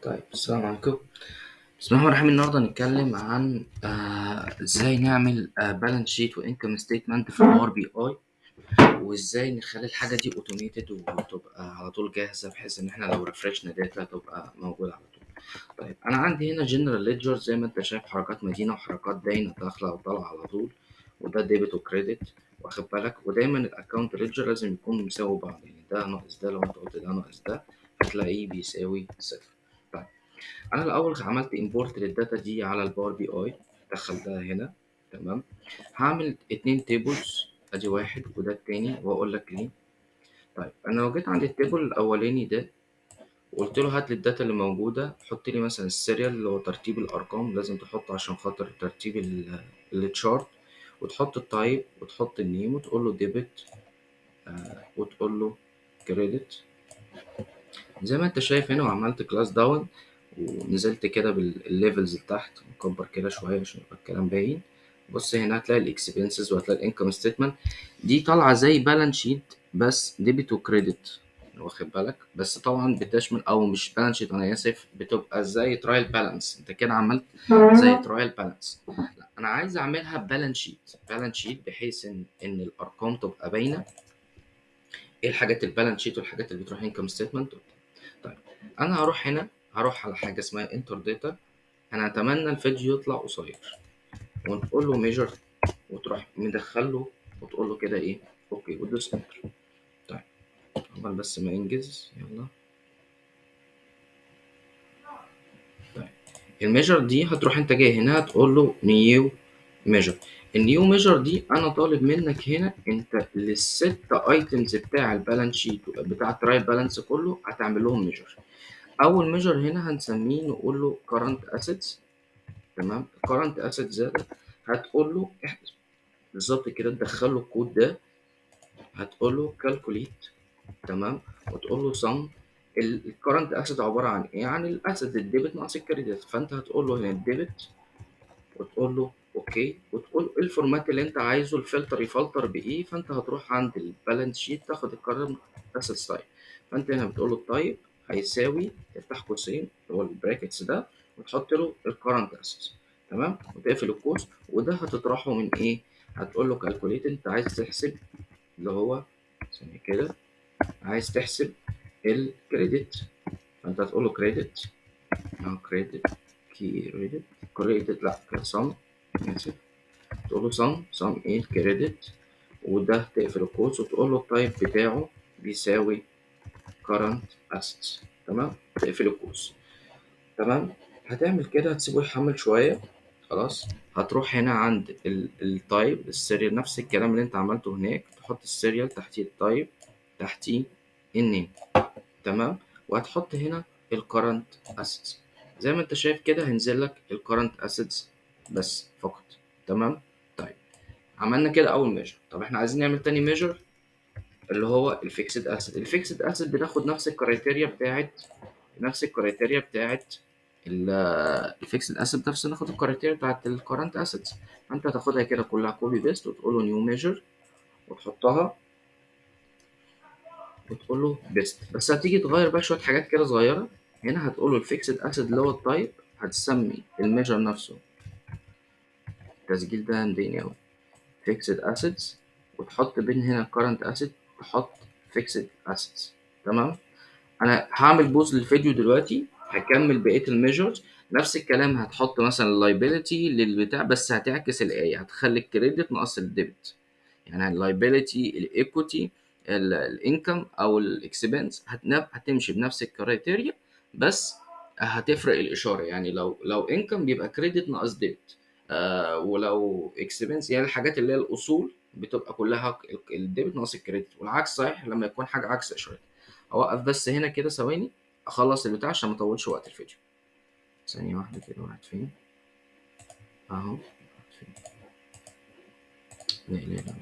طيب السلام عليكم. بسم الله الرحمن الرحيم. النهارده هنتكلم عن ازاي نعمل بالانس شيت وانكم ستيتمنت في الباور بي اي، وازاي نخلي الحاجه دي اوتوميتد وتبقى على طول جاهزه، بحيث ان احنا لو ريفرشنا داتا تبقى موجوده على طول. طيب انا عندي هنا جنرال ليدجر، زي ما انت شايف حركات مدينه وحركات داينه داخله وطالعه على طول، وده ديبت وكريدت، واخد بالك. ودايما الاكونت ليدجر لازم يكون مساوي بعض، يعني ده ناقص ده، لو انت قلت ده ناقص ده هتلاقيه بيساوي صفر. طيب انا الاول عملت امبورت للداتا دي على الباور بي اي، دخلتها هنا. تمام. هعمل اتنين تيبلز، ادي واحد وده التاني، واقول لك ليه. طيب انا لو جيت عند التيبل الاولاني ده وقلت له هات لي الداتا اللي موجوده، حط لي مثلا السيريال اللي هو ترتيب الارقام، لازم تحطه عشان خاطر ترتيب التشارت، وتحط التايب وتحط النيم وتقول له ديبت، وتقول له كريدت زي ما انت شايف هنا. وعملت كلاس داون ونزلت كده بالليفلز لتحت، مكبر كده شويه عشان يبقى الكلام باين. بص هنا هتلاقي الاكسبنسز وهتلاقي الانكم ستيتمنت، دي طالعه زي بالانس شيت بس ديبت وكريدت، واخد بالك. بس طبعا بتشمل، او مش بالانس شيت، انا اسف، بتبقى زي ترايل بالانس. انت كده عملت زي ترايل بالانس. لا انا عايز اعملها بالانس شيت، بالانس شيت بحيث ان الارقام تبقى باينه، ايه الحاجات البالانس شيت والحاجات اللي بتروح انكم ستيتمنت. طيب انا هروح هنا، هروح على حاجه اسمها انتر داتا. انا اتمنى الفيديو يطلع قصير، ونقول له ميجر، وتروح مدخله وتقول له كده ايه، اوكي، وتدوس انتر. طيب عقبال بس ما ينجز، يلا. طيب الميجر دي هتروح انت جاي هنا هتقول له نيو ميجر. النيو ميجر دي انا طالب منك هنا انت للست ايتمز بتاع البالانس شيت بتاع الترايل بالانس كله هتعمل لهم ميجر. اول ميجر هنا هنسميه نقول له current assets. تمام. current assets ده هتقول له بالظبط كده، تدخل له الكود ده، هتقول له calculate. تمام. وتقول له sum. الكرنت اسيت عباره عن ايه؟ عن الاسيت الديبت ناقص الكريدت. فانت هتقول له هنا الديبت، وتقول له اوكي، وتقول ايه الفورمات اللي انت عايزه، الفلتر يفلتر بايه. فانت هتروح عند البالانس شيت تاخد الكرنت اسيت تايب. فانت هنا بتقول له التايب هيساوي، تفتح قوسين اللي هو البراكتس ده، وتحط له الكرنت اسيت. تمام. وتقفل القوس، وده هتطرحه من ايه؟ هتقول له كالكوليت. انت عايز تحسب اللي هو ثانية كده، عايز تحسب الكريدت، فانت هتقول له كريدت، كريدت كريدت كريدت، لا صم، اسف. تقول له صم ايه الكريدت، وده تقفل القوس وتقول له التايب بتاعه بيساوي current assets. تمام. تقفل القوس. تمام. هتعمل كده، هتسيبه يحمل شوية. خلاص. هتروح هنا عند التايب السيريال، نفس الكلام اللي انت عملته هناك، تحط السيريال تحتيه التايب، تحتيه النيم. تمام. وهتحط هنا الكرنت اسيتس. زي ما انت شايف كده هينزل لك الكرنت اسيتس بس فقط. تمام. طيب عملنا كده اول ميجر. طب احنا عايزين نعمل تاني ميجر اللي هو الفيكسد اسيت. الفيكسد اسيت بناخد نفس الكرايتيريا بتاعت الفيكسد اسيت، ناخد الكرايتيريا بتاعت الكرنت اسيتس. فانت هتاخدها كده كلها كوبي بيست، وتقول له نيو ميجر، وتحطها، وتقول له بيست. بس هتيجي تغير بقى شويه حاجات كده صغيره. هنا هتقول له الفيكسد اسيد اللي هو التايب، هتسمي الميجر نفسه، التسجيل ده مضايقني قوي، فيكسد اسيدز، وتحط بين هنا current اسيد، تحط فيكسد اسيدز. تمام. انا هعمل بوز للفيديو دلوقتي، هكمل بقيه الميجرز. نفس الكلام، هتحط مثلا اللايبيليتي للبتاع، بس هتعكس الايه، هتخلي الكريدت ناقص الديبت. يعني اللايبيليتي، الايكوتي، الانكم او الاكسبنس هتمشي بنفس الكرايتيريا، بس هتفرق الاشاره. يعني لو انكم بيبقى كريدت ناقص ديبت، ولو اكسبنس يعني الحاجات اللي هي الاصول بتبقى كلها الديبت ناقص الكريدت، والعكس صحيح لما يكون حاجه عكس اشاره. اوقف بس هنا كده ثواني، اخلص البتاع عشان ما اطولش وقت الفيديو. ثانيه واحده كده، راحت فين؟ اهو. لا لا لا.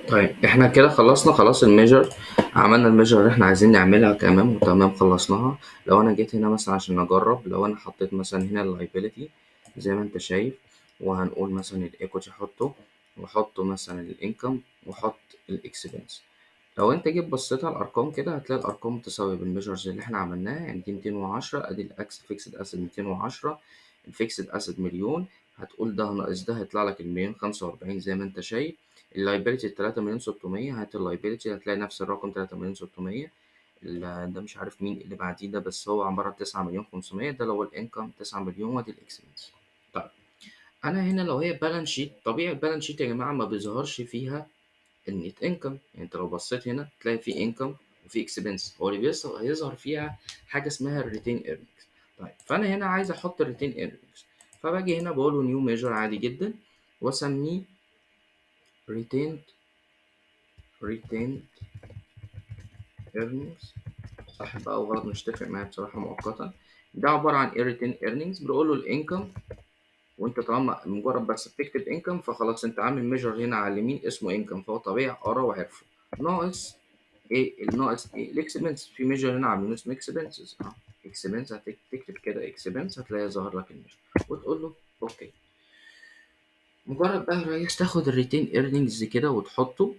طيب احنا كده خلصنا خلاص الميجر، عملنا الميجر اللي احنا عايزين نعملها، تمام وتمام خلصناها. لو انا جيت هنا مثلا عشان اجرب، لو انا حطيت مثلا هنا اللايبيليتي زي ما انت شايف، وهنقول مثلا الايكوتي احطه، واحط مثلا الانكم، واحط الاكسبنس. لو انت جيت بصيت على الارقام كده هتلاقي الارقام متساويه بالميجرز اللي احنا عملناها، يعني دي 210، ادي الاكس فيكسد اسيد 210، الفيكسد اسيد مليون. هتقول ده ناقص ده هيطلع لك المليون 45 زي ما انت شايف. اللايبيلتي 3 مليون 600، هات اللايبيلتي هتلاقي نفس الرقم 3 مليون 600. ده مش عارف مين اللي بعديه ده، بس هو عباره عن 9 مليون 500. ده لو الانكم 9 مليون، وادي الاكسبنس. طيب انا هنا لو هي بالانس شيت، طبيعي البالانس شيت يا جماعه ما بيظهرش فيها النت انكم. يعني انت لو بصيت هنا تلاقي في انكم وفي اكسبنس، هو اللي هيظهر فيها حاجه اسمها الريتين ايرنينجز. طيب فانا هنا عايز احط الريتين ايرنينجز، فباجي هنا بقول له نيو ميجر عادي جدا، واسميه ريتين ايرنينجز. صح بقى او غلط مش تفرق معايا بصراحه مؤقتا. ده عباره عن ايه؟ ريتين ايرنينجز. بقول له الانكم، وانت طالما مجرد بس بتكتب انكم فخلاص انت عامل ميجر هنا على اليمين اسمه انكم، فهو طبيعي قرا وعرفه. ناقص ايه؟ الناقص ايه؟ الاكسبنس. في ميجر هنا عاملينه اسمه اكسبنسز. اكسبنس هتكتب كده اكسبنس هتلاقيه ظاهر لك الميجر، وتقول له اوكي. مجرد بقى يا ريس تاخد الريتين ايرنينجز كده وتحطه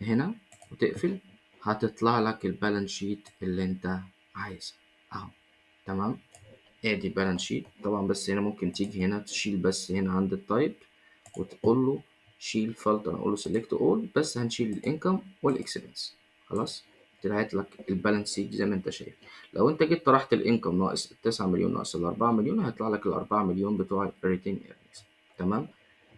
هنا وتقفل، هتطلع لك البالانس شيت اللي انت عايزها اهو. تمام، ادي بالانس شيت طبعا. بس هنا ممكن تيجي هنا تشيل بس هنا عند التايب وتقول له شيل فلتر، اقول له سيلكت اول، بس هنشيل الانكم والاكسبنس. خلاص طلعت لك البالانس شيت زي ما انت شايف. لو انت جيت طرحت الانكم ناقص ال 9 مليون ناقص ال 4 مليون هيطلع لك ال 4 مليون بتوع الريتين ايرنينجز. تمام،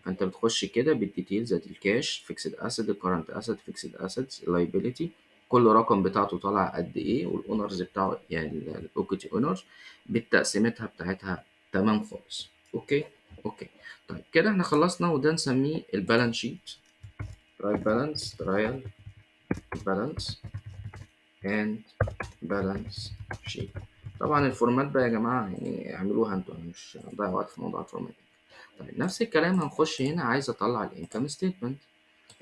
فانت بتخش كده بالديتيلز، ادي الكاش، فيكسد اسيد، الكرنت اسيد، فيكسد اسيدز، اللايبيليتي، كل رقم بتاعته طالع قد ايه، والاونرز بتاعه يعني الاوكيتي اونرز بالتقسيمتها بتاعتها. تمام خالص. اوكي. اوكي. طيب كده احنا خلصنا، وده نسميه البالانس شيت. ترايل بالانس اند بالانس شيت. طبعا الفورمات بقى يا جماعه يعني اعملوها انتوا، انا مش هضيع وقت في موضوع الفورمات. طيب نفس الكلام هنخش هنا، عايز اطلع الانكم ستيتمنت.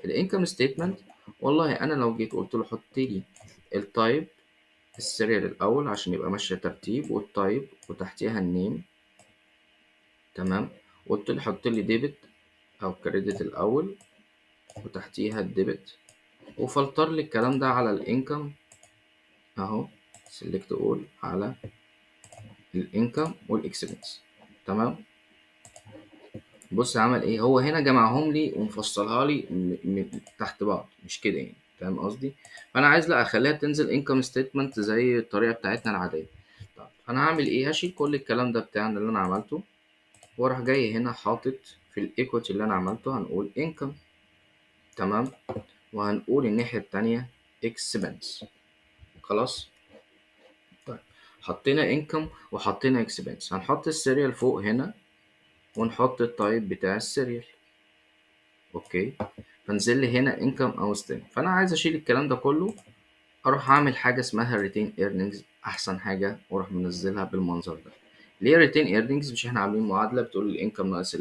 الانكم ستيتمنت والله انا لو جيت قلت له حط لي التايب السيريال الاول عشان يبقى ماشيه ترتيب، والتايب وتحتيها النيم. تمام، قلت له حط لي ديبت او كريدت الاول وتحتيها الديبت، وفلتر لي الكلام ده على الانكم اهو، سيلكت اول على الانكم والاكسبنس. تمام، بص عمل ايه، هو هنا جمعهم لي ومفصلها لي تحت بعض، مش كده يعني، فاهم قصدي؟ فانا عايز لا اخليها تنزل انكم ستيتمنت زي الطريقه بتاعتنا العاديه. طب انا هعمل ايه؟ هشيل كل الكلام ده بتاعنا اللي انا عملته، واروح جاي هنا حاطط في الايكويتي اللي انا عملته هنقول انكم. تمام، وهنقول الناحيه التانية اكسبنس. خلاص. طيب حطينا انكم وحطينا اكسبنس، هنحط السيريال فوق هنا ونحط التايب بتاع السيريال. اوكي، فانزل لي هنا انكم او ستيم. فانا عايز اشيل الكلام ده كله، اروح اعمل حاجه اسمها ريتين ايرنينجز، احسن حاجه، واروح منزلها بالمنظر ده. ليه ريتين ايرنينجز؟ مش احنا عاملين معادله بتقول الانكم ناقص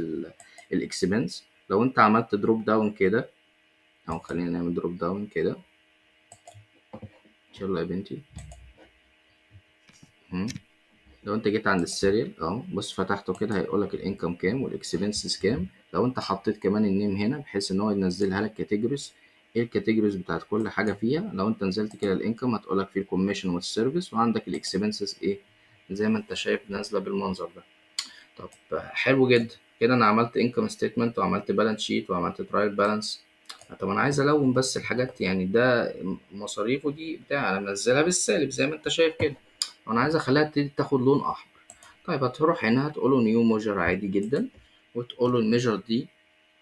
الاكسبنس؟ لو انت عملت دروب داون كده، او خلينا نعمل دروب داون كده، يلا يا بنتي. لو انت جيت عند السيريال اهو، بص فتحته كده هيقول لك الانكم كام والاكسبنسز كام. لو انت حطيت كمان النيم هنا بحيث ان هو ينزلها لك كاتيجوريز، ايه الكاتيجوريز بتاعت كل حاجه فيها. لو انت نزلت كده الانكم هتقول لك فيه الكوميشن والسيرفيس، وعندك الاكسبنسز ايه زي ما انت شايف نازله بالمنظر ده. طب حلو جدا كده، انا عملت انكم ستيتمنت وعملت بالانس شيت وعملت ترايل بالانس. طب انا عايز الون بس الحاجات، يعني ده مصاريفه دي بتاع انا منزلها بالسالب زي ما انت شايف كده، وانا عايز اخليها تبتدي تاخد لون احمر. طيب هتروح هنا هتقول له نيو ميجر عادي جدا، وتقول له الميجر دي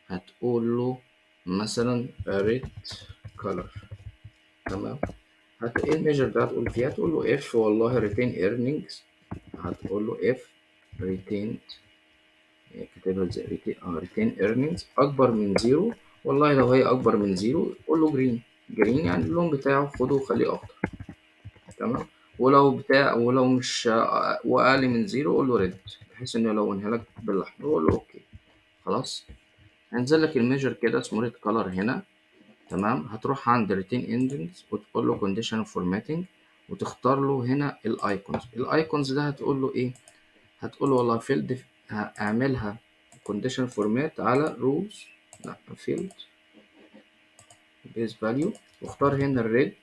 هتقول له مثلا ريد كولر. تمام، ايه الميجر ده هتقول فيها؟ هتقول له اف والله ريتين ايرنينجز، هتقول له اف ريتين، كاتبها زي ريتين ايرنينجز اكبر من زيرو. والله لو هي اكبر من زيرو قول له جرين. جرين يعني اللون بتاعه خده وخليه اخضر. تمام، ولو مش واقل من زيرو قول له ريد، بحيث انه يلونها لك بالاحمر، وقول له اوكي. خلاص، هينزل لك الميجر كده اسمه ريد كلر هنا. تمام، هتروح عند ريتين اندنجز وتقول له كونديشن فورماتنج، وتختار له هنا الايكونز. الايكونز ده هتقول له ايه؟ هتقول له والله فيلد هعملها كونديشن فورمات على روز، لا فيلد بيز فاليو، واختار هنا الريد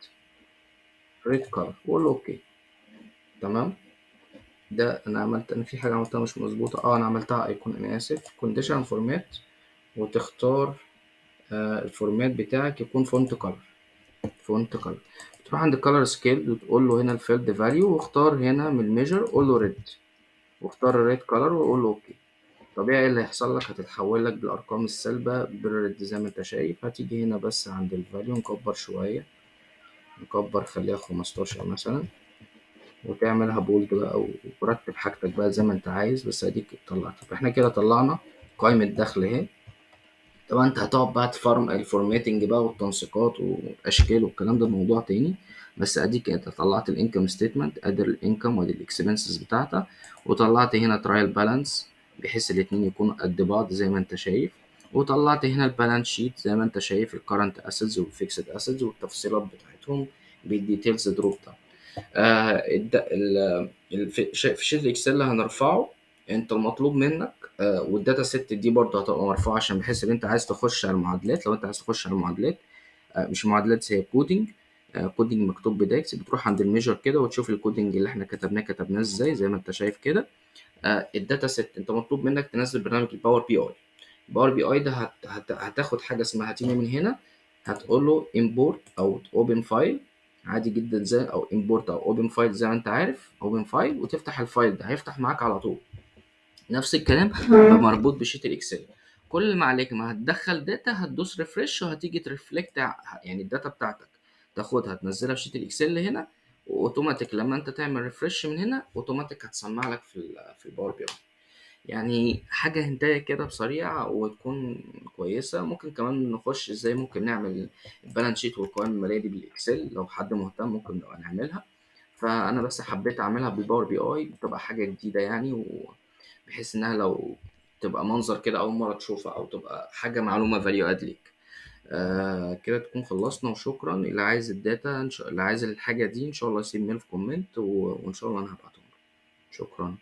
كلر واقول له اوكي. تمام. ده انا في حاجه عملتها مش مظبوطه، انا عملتها ايكون، انا اسف. كونديشن فورمات، وتختار الفورمات بتاعك يكون فونت كلر. تروح عند color سكيل وتقول له هنا الفيلد فاليو، واختار هنا من الميجر قول له ريد، واختار الريد كلر وقول له اوكي. طبيعي اللي هيحصل لك هتتحول لك بالارقام السالبه بالريد زي ما انت شايف. هتيجي هنا بس عند الفاليو نكبر شويه، نكبر خليها 15 مثلا، وتعملها بولد بقى، ورتب حاجتك بقى زي ما انت عايز. بس اديك طلعت، احنا كده طلعنا قائمه دخل اهي. طبعا انت هتقعد بقى تفرم الفورماتنج بقى والتنسيقات واشكال والكلام ده موضوع تاني. بس اديك انت طلعت الانكم ستيتمنت، ادي الانكم وادي الاكسبنسز بتاعتها، وطلعت هنا ترايل بالانس بحيث الاتنين يكونوا قد بعض زي ما انت شايف، وطلعت هنا البالانس شيت زي ما انت شايف الكرنت اسيتس والفيكسد اسيتس والتفصيلات بتاعتهم بالديتيلز دروب ده. في شيت الاكسل اللي هنرفعه، انت المطلوب منك والداتا سيت دي برضه هتبقى مرفوعه عشان بحيث ان انت عايز تخش على المعادلات. لو انت عايز تخش على المعادلات، مش معادلات، هي كودنج. كودنج مكتوب بداكس، بتروح عند الميجر كده وتشوف الكودنج اللي احنا كتبناه ازاي زي ما انت شايف كده. الداتا سيت انت مطلوب منك تنزل برنامج الباور بي اي. الباور بي اي ده هتاخد حاجه اسمها، هتيجي من هنا هتقول له امبورت او اوبن فايل عادي جدا، زي او امبورت او اوبن فايل زي ما انت عارف، اوبن فايل، وتفتح الفايل ده هيفتح معاك على طول. نفس الكلام بقى مربوط بشيت الاكسل. كل ما عليك ما هتدخل داتا هتدوس ريفرش وهتيجي ترفلكت، يعني الداتا بتاعتك تاخدها تنزلها في شيت الاكسل هنا، واوتوماتيك لما انت تعمل ريفرش من هنا اوتوماتيك هتسمع لك في الباور بي اي. يعني حاجة هنتايه كده بسريع وتكون كويسة. ممكن كمان نخش ازاي ممكن نعمل البالانس شيت والقوائم المالية دي بالاكسل، لو حد مهتم ممكن نبقى نعملها. فانا بس حبيت اعملها بالباور بي اي، بتبقى حاجة جديدة يعني، وبحيث انها لو تبقى منظر كده اول مرة تشوفها، او تبقى حاجة معلومة فاليو اد ليك. كده تكون خلصنا، وشكرا. اللي عايز الداتا اللي عايز الحاجة دي ان شاء الله يسيب ميل في كومنت، وان شاء الله انا هبعتهم له. شكرا.